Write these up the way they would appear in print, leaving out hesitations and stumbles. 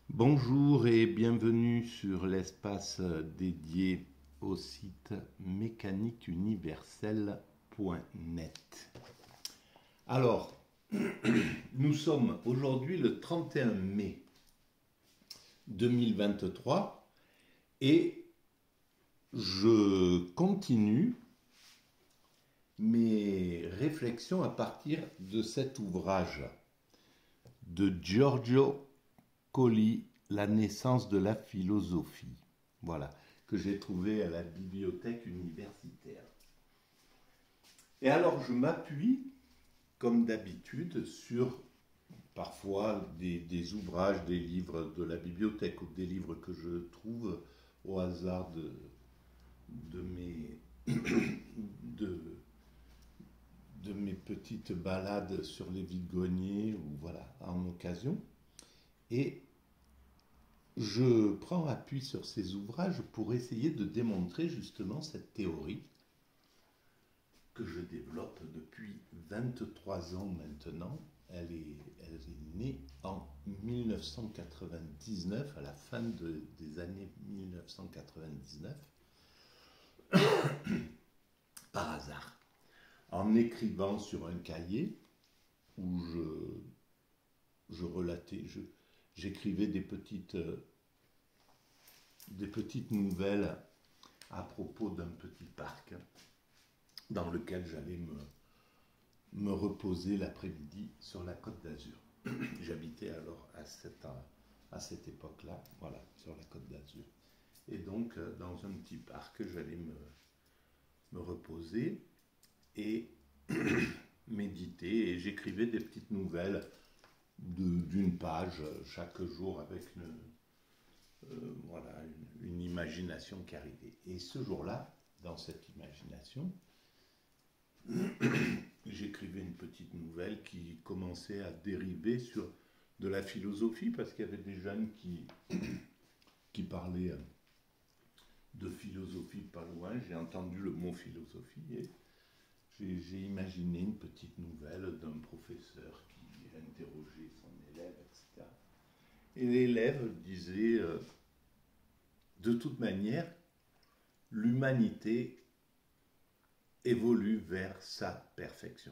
Bonjour et bienvenue sur l'espace dédié au site mécaniqueuniverselle.net. Alors, nous sommes aujourd'hui le 31 mai 2023 et je continue mes réflexions à partir de cet ouvrage de Giorgio Colli, La naissance de la philosophie, voilà, que j'ai trouvé à la bibliothèque universitaire. Et alors je m'appuie, comme d'habitude, sur parfois des ouvrages, des livres de la bibliothèque ou des livres que je trouve au hasard de mes, de, de mes petites balades sur les vides-greniers ou voilà, en occasion. Et je prends appui sur ces ouvrages pour essayer de démontrer justement cette théorie que je développe depuis 23 ans maintenant. Elle est née en 1999, à la fin des années 1999, par hasard, en écrivant sur un cahier où je relatais, j'écrivais des petites nouvelles à propos d'un petit parc dans lequel j'allais me reposer l'après-midi sur la Côte d'Azur. J'habitais alors à cette époque-là, voilà, sur la Côte d'Azur. Et donc, dans un petit parc, j'allais me reposer et méditer. Et j'écrivais des petites nouvelles d'une page chaque jour avec voilà, une imagination qui arrivait. Et ce jour-là, dans cette imagination, j'écrivais une petite nouvelle qui commençait à dériver sur de la philosophie, parce qu'il y avait des jeunes qui parlaient de philosophie pas loin. J'ai entendu le mot philosophie et j'ai imaginé une petite nouvelle d'un professeur qui interrogeait son élève, etc. Et l'élève disait, de toute manière, l'humanité évolue vers sa perfection.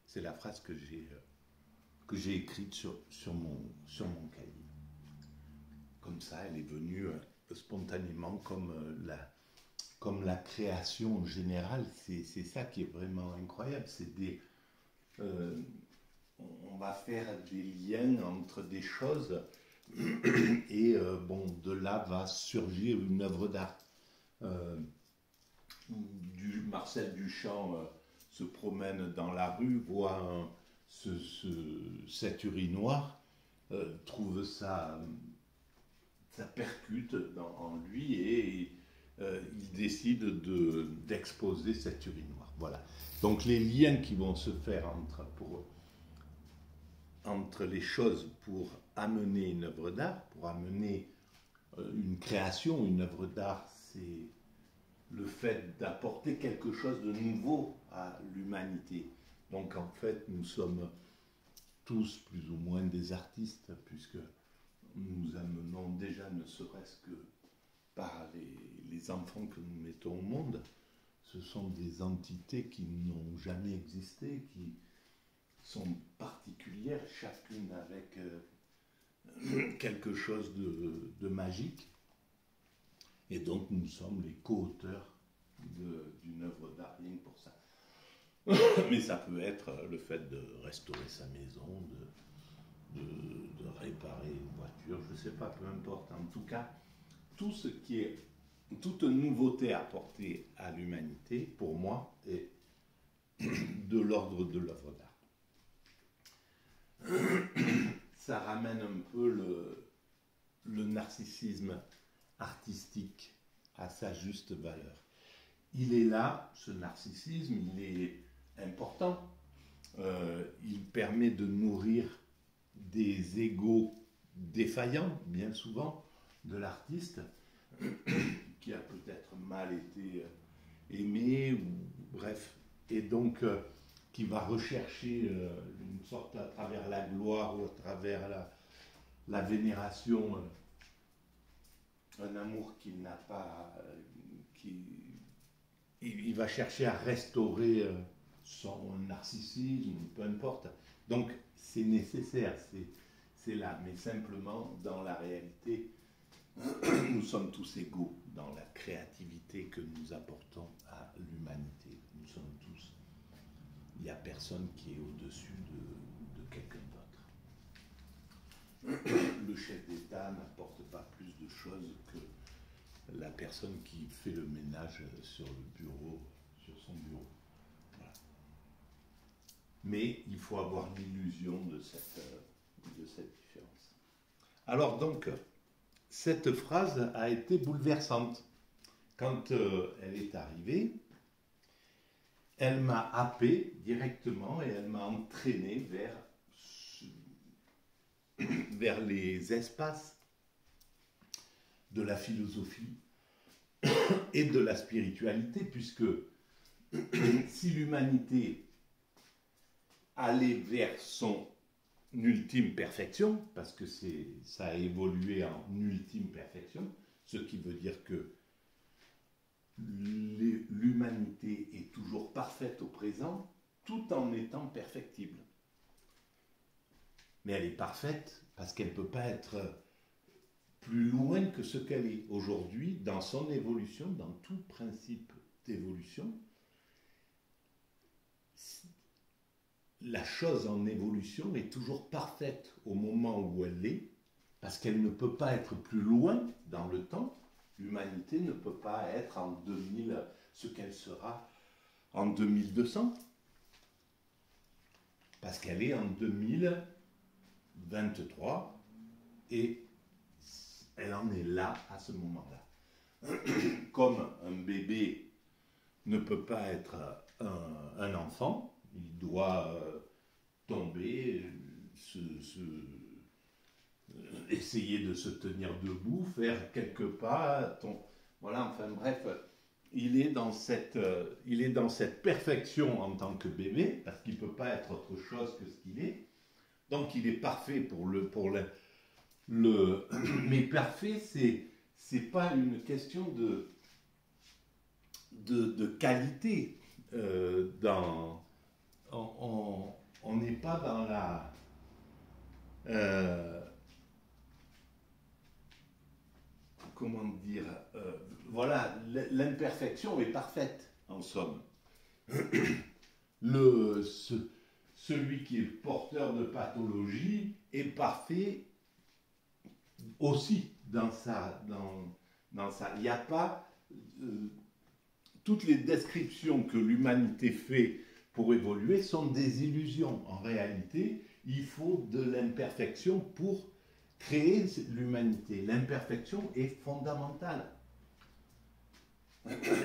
C'est la phrase que j'ai écrite sur mon cahier. Comme ça, elle est venue spontanément comme la création générale. C'est ça qui est vraiment incroyable. On va faire des liens entre des choses et de là va surgir une œuvre d'art. Marcel Duchamp se promène dans la rue, voit cet urinoir, trouve ça percute en lui et il décide d'exposer cet urinoir. Voilà. Donc les liens qui vont se faire entre les choses pour amener une œuvre d'art, pour amener une création, une œuvre d'art, c'est le fait d'apporter quelque chose de nouveau à l'humanité. Donc en fait, nous sommes tous plus ou moins des artistes, puisque nous amenons déjà, ne serait-ce que par les enfants que nous mettons au monde, ce sont des entités qui n'ont jamais existé, qui sont particulières, chacune avec quelque chose de magique. Et donc nous sommes les co-auteurs d'une œuvre d'art, rien que pour ça. Mais ça peut être le fait de restaurer sa maison, de réparer une voiture, je ne sais pas, peu importe. En tout cas, tout ce qui est, toute nouveauté apportée à l'humanité, pour moi, est de l'ordre de l'œuvre d'art. Ça ramène un peu le narcissisme artistique à sa juste valeur. Il est là, ce narcissisme, il est important. Il permet de nourrir des égos défaillants, bien souvent, de l'artiste, qui a peut-être mal été aimé, ou bref, et donc qui va rechercher une sorte à travers la gloire ou à travers la vénération, un amour qu'il n'a pas, il va chercher à restaurer son narcissisme, peu importe. Donc c'est nécessaire, c'est là, mais simplement dans la réalité, nous sommes tous égaux dans la créativité que nous apportons à l'humanité. Nous sommes tous. Il n'y a personne qui est au-dessus de quelqu'un d'autre. Le chef d'État n'apporte pas plus de choses que la personne qui fait le ménage sur son bureau. Voilà. Mais il faut avoir l'illusion de cette différence. Alors donc, cette phrase a été bouleversante. Quand elle est arrivée, elle m'a happé directement et elle m'a entraîné vers les espaces de la philosophie et de la spiritualité, puisque si l'humanité allait vers son ultime perfection, parce que ça a évolué en ultime perfection, ce qui veut dire que l'humanité est toujours parfaite au présent, tout en étant perfectible. Mais elle est parfaite parce qu'elle ne peut pas être plus loin que ce qu'elle est aujourd'hui dans son évolution, dans tout principe d'évolution. La chose en évolution est toujours parfaite au moment où elle est, parce qu'elle ne peut pas être plus loin dans le temps. L'humanité ne peut pas être en 2000, ce qu'elle sera en 2200, parce qu'elle est en 2023 et elle en est là à ce moment-là. Comme un bébé ne peut pas être un enfant, il doit tomber, essayer de se tenir debout, faire quelques pas, voilà, enfin bref, il est dans cette perfection en tant que bébé, parce qu'il ne peut pas être autre chose que ce qu'il est. Donc il est parfait mais parfait, c'est pas une question de qualité. On n'est pas dans la comment dire, voilà, l'imperfection est parfaite, en somme. Celui qui est porteur de pathologie est parfait aussi dans ça. Il n'y a pas... toutes les descriptions que l'humanité fait pour évoluer sont des illusions. En réalité, il faut de l'imperfection pour créer l'humanité. L'imperfection est fondamentale.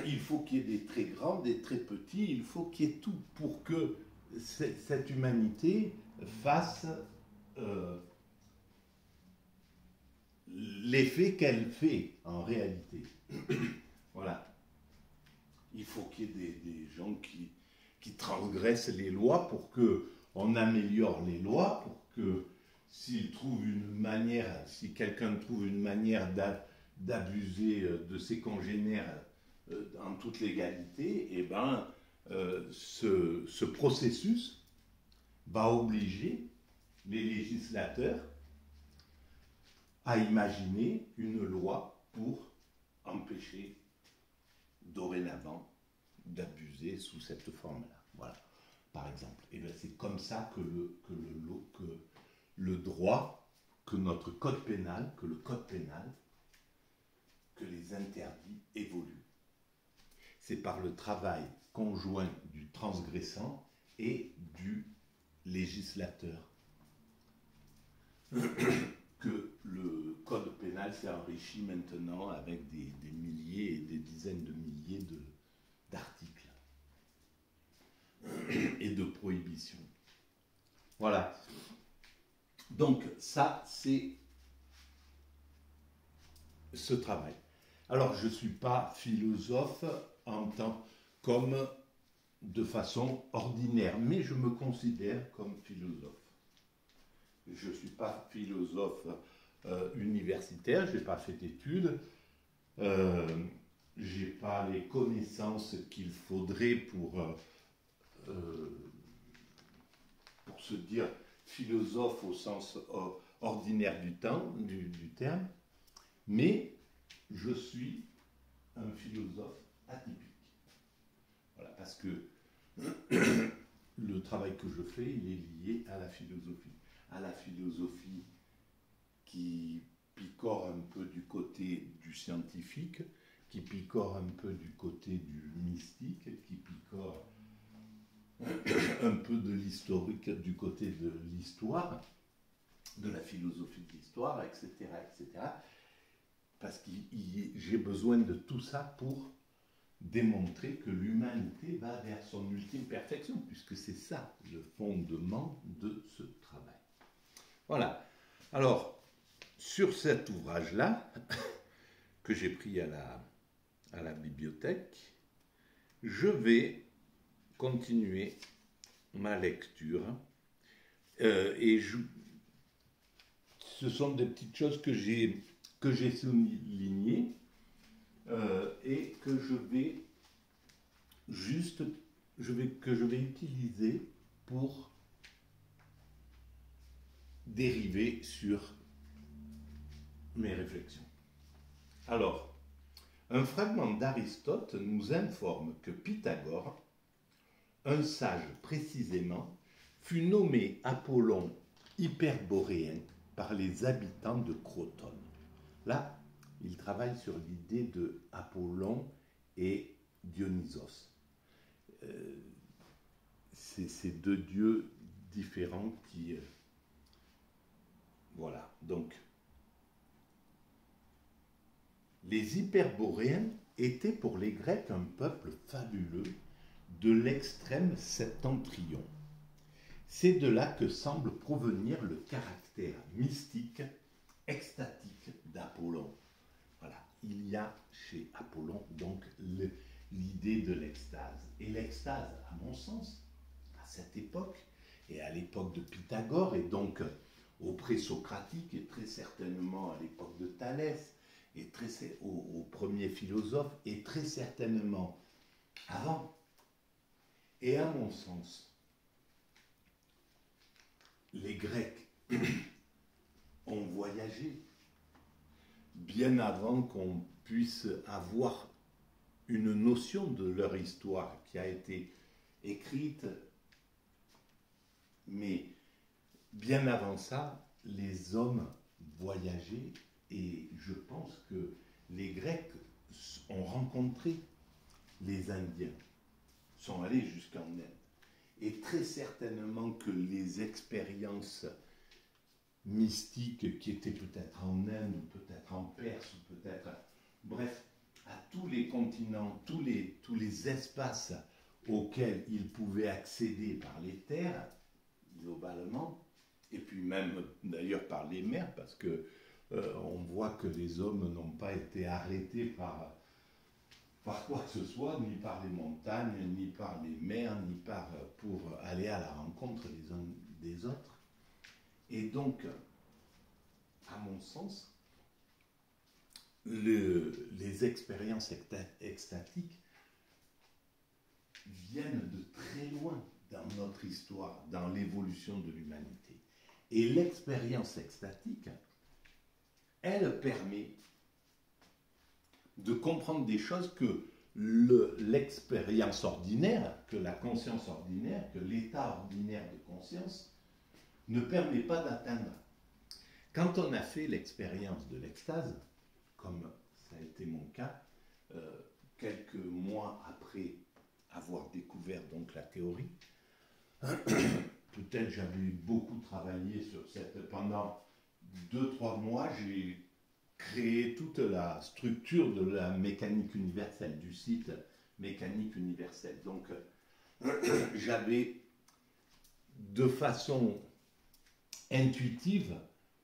Il faut qu'il y ait des traits grands, des traits petits, il faut qu'il y ait tout pour que cette humanité fasse l'effet qu'elle fait en réalité. Voilà. Il faut qu'il y ait des gens qui transgressent les lois pour qu'on améliore les lois, pour que si quelqu'un trouve une manière d'abuser de ses congénères en toute légalité, eh ben, ce processus va obliger les législateurs à imaginer une loi pour empêcher dorénavant d'abuser sous cette forme-là. Voilà, par exemple. Et bien c'est comme ça que le droit, que notre code pénal, que les interdits évoluent. C'est par le travail conjoint du transgressant et du législateur que le code pénal s'est enrichi maintenant avec des milliers et des dizaines de milliers d'articles et de prohibitions. Voilà. Donc ça, c'est ce travail. Alors, je ne suis pas philosophe comme de façon ordinaire, mais je me considère comme philosophe. Je ne suis pas philosophe universitaire, je n'ai pas fait d'études, je n'ai pas les connaissances qu'il faudrait pour se dire philosophe au sens ordinaire du terme, mais je suis un philosophe atypique. Voilà, parce que le travail que je fais, il est lié à la philosophie qui picore un peu du côté du scientifique, qui picore un peu du côté du mystique, qui picore un peu de l'historique du côté de l'histoire, de la philosophie de l'histoire, etc., etc. Parce que j'ai besoin de tout ça pour démontrer que l'humanité va vers son ultime perfection, puisque c'est ça le fondement de ce travail. Voilà. Alors, sur cet ouvrage-là, que j'ai pris à la bibliothèque, je vais continuer ma lecture. Ce sont des petites choses que j'ai soulignées et que je vais utiliser pour dériver sur mes réflexions. Alors, un fragment d'Aristote nous informe que Pythagore, un sage précisément, fut nommé Apollon hyperboréen par les habitants de Crotone. Là, il travaille sur l'idée de Apollon et Dionysos. C'est ces deux dieux différents qui... voilà, donc... Les Hyperboréens étaient pour les Grecs un peuple fabuleux de l'extrême septentrion. C'est de là que semble provenir le caractère mystique, extatique d'Apollon. Voilà, il y a chez Apollon donc l'idée de l'extase. Et l'extase, à mon sens, à cette époque, et à l'époque de Pythagore, et donc au pré-socratique, et très certainement à l'époque de Thalès, et au premier philosophe, et très certainement avant. Et à mon sens, les Grecs ont voyagé bien avant qu'on puisse avoir une notion de leur histoire qui a été écrite, mais bien avant ça, les hommes voyageaient et je pense que les Grecs ont rencontré les Indiens, sont allés jusqu'en Inde. Et très certainement que les expériences mystiques qui étaient peut-être en Inde, ou peut-être en Perse, ou peut-être, bref, à tous les continents, tous les espaces auxquels ils pouvaient accéder par les terres, globalement, et puis même d'ailleurs par les mers, parce que on voit que les hommes n'ont pas été arrêtés par quoi que ce soit, ni par les montagnes, ni par les mers, ni pour aller à la rencontre les uns des autres. Et donc, à mon sens, les expériences extatiques viennent de très loin dans notre histoire, dans l'évolution de l'humanité. Et l'expérience extatique, elle permet de comprendre des choses que l'expérience ordinaire, que la conscience ordinaire, que l'état ordinaire de conscience ne permet pas d'atteindre. Quand on a fait l'expérience de l'extase, comme ça a été mon cas, quelques mois après avoir découvert donc la théorie, peut-être j'avais beaucoup travaillé sur pendant 2-3 mois, j'ai créé toute la structure de la mécanique universelle, du site mécanique universelle. Donc, j'avais, de façon intuitive,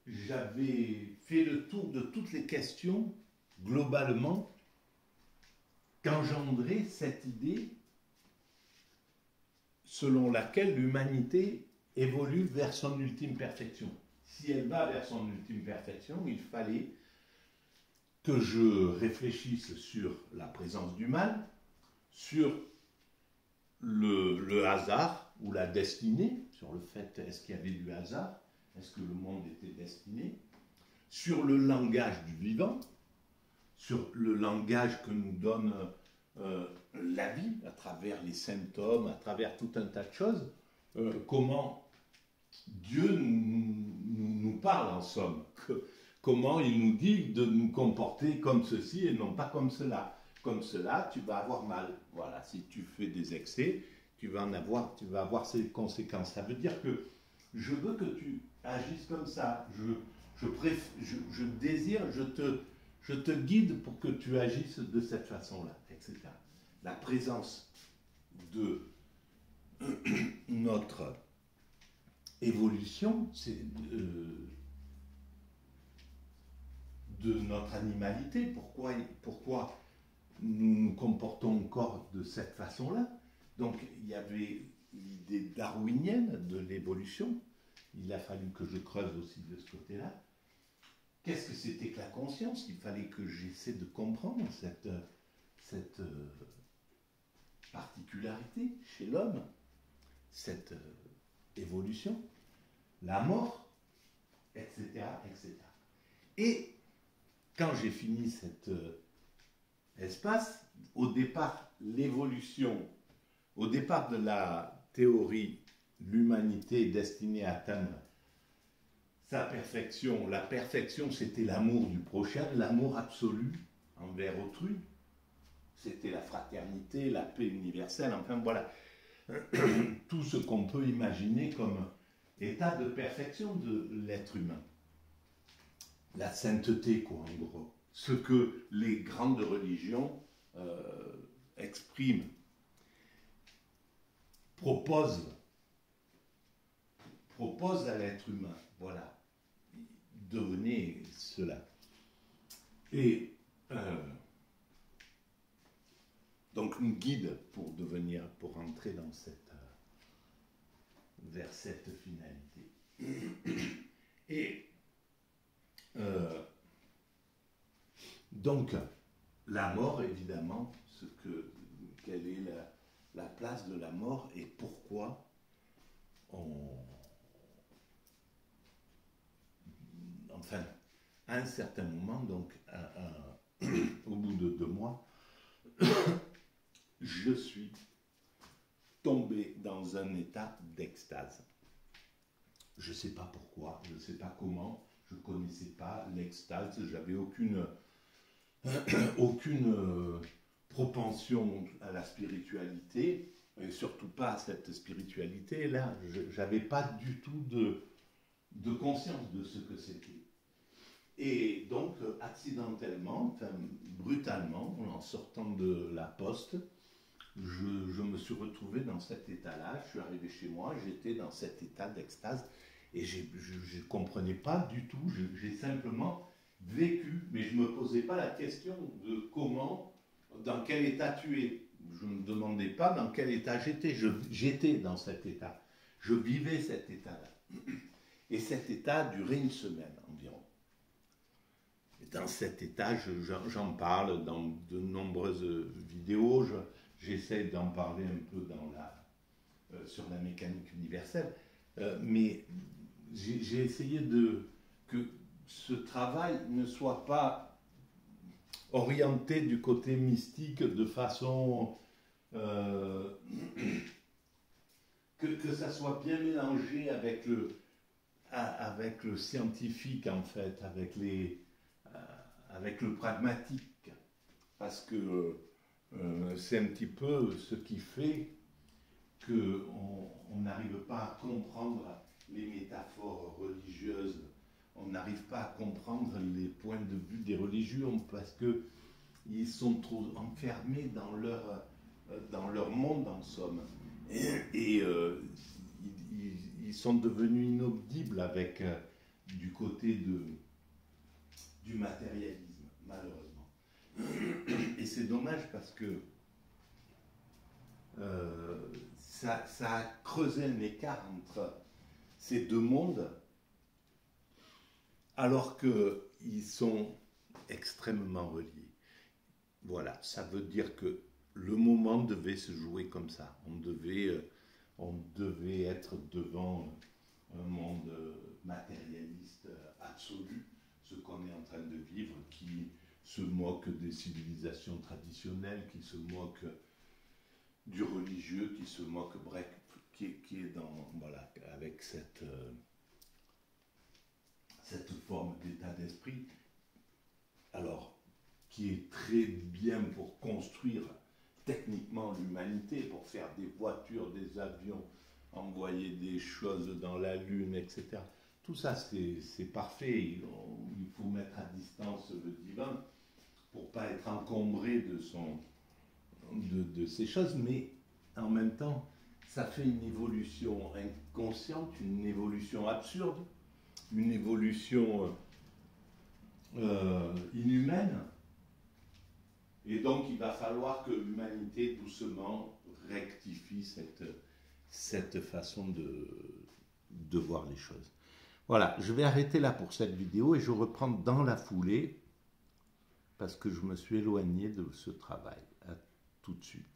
j'avais fait le tour de toutes les questions, globalement, qu'engendrait cette idée selon laquelle l'humanité évolue vers son ultime perfection. si elle va vers son ultime perfection, il fallait que je réfléchisse sur la présence du mal, sur le hasard ou la destinée, sur le fait est-ce qu'il y avait du hasard, est-ce que le monde était destiné, sur le langage du vivant, sur le langage que nous donne la vie à travers les symptômes, à travers tout un tas de choses, comment Dieu nous parle en somme, comment il nous dit de nous comporter comme ceci et non pas comme cela. Comme cela, tu vas avoir mal. Voilà, si tu fais des excès, tu vas avoir ces conséquences. Ça veut dire que je veux que tu agisses comme ça. Je désire, je te guide pour que tu agisses de cette façon-là, etc. La présence de notre évolution, c'est de notre animalité. Pourquoi nous nous comportons encore de cette façon-là? Donc il y avait l'idée darwinienne de l'évolution. Il a fallu que je creuse aussi de ce côté-là. Qu'est-ce que c'était que la conscience? Il fallait que j'essaie de comprendre cette particularité chez l'homme, cette évolution, la mort, etc., etc. Et quand j'ai fini cet espace, au départ, l'évolution, au départ de la théorie, l'humanité est destinée à atteindre sa perfection. La perfection, c'était l'amour du prochain, l'amour absolu envers autrui. C'était la fraternité, la paix universelle, enfin voilà. Tout ce qu'on peut imaginer comme état de perfection de l'être humain. La sainteté, quoi, en gros. Ce que les grandes religions expriment, proposent à l'être humain. Voilà. Devenez cela. Et donc nous guide pour entrer dans vers cette finalité. Et donc la mort, évidemment, quelle est la place de la mort et pourquoi enfin, à un certain moment, donc au bout de 2 mois, je suis tombé dans un état d'extase. Je ne sais pas pourquoi, je ne sais pas comment, je ne connaissais pas l'extase, j'avais aucune propension à la spiritualité, et surtout pas à cette spiritualité-là. Je n'avais pas du tout de conscience de ce que c'était. Et donc, accidentellement, enfin brutalement, en sortant de la poste, je me suis retrouvé dans cet état-là. Je suis arrivé chez moi, j'étais dans cet état d'extase et je ne comprenais pas du tout. J'ai simplement vécu, mais je ne me posais pas la question de comment, dans quel état tu es. Je ne me demandais pas dans quel état j'étais. J'étais dans cet état. Je vivais cet état-là. Et cet état durait 1 semaine environ. Et dans cet état, j'en parle dans de nombreuses vidéos. J'essaie d'en parler un peu sur la mécanique universelle. Mais j'ai essayé que ce travail ne soit pas orienté du côté mystique de façon que ça soit bien mélangé avec le scientifique en fait, avec le pragmatique, parce que c'est un petit peu ce qui fait qu'on n'arrive pas à comprendre les métaphores religieuses, on n'arrive pas à comprendre les points de vue des religions parce qu'ils sont trop enfermés dans leur monde en somme. Et ils sont devenus inaudibles avec du côté du matérialisme, malheureusement. Et c'est dommage parce que ça a creusé un écart entre ces 2 mondes alors qu'ils sont extrêmement reliés. Voilà, ça veut dire que le moment devait se jouer comme ça. On devait être devant un monde matérialiste absolu, ce qu'on est en train de vivre, qui se moque des civilisations traditionnelles, qui se moque du religieux, qui se moque, bref, qui est dans, voilà, avec cette forme d'état d'esprit, alors, qui est très bien pour construire techniquement l'humanité, pour faire des voitures, des avions, envoyer des choses dans la Lune, etc. Tout ça, c'est parfait. Il faut mettre à distance le divin pour ne pas être encombré de ces choses, mais en même temps, ça fait une évolution inconsciente, une évolution absurde, une évolution inhumaine. Et donc, il va falloir que l'humanité, doucement, rectifie cette façon de voir les choses. Voilà, je vais arrêter là pour cette vidéo et je reprends dans la foulée parce que je me suis éloigné de ce travail. À tout de suite.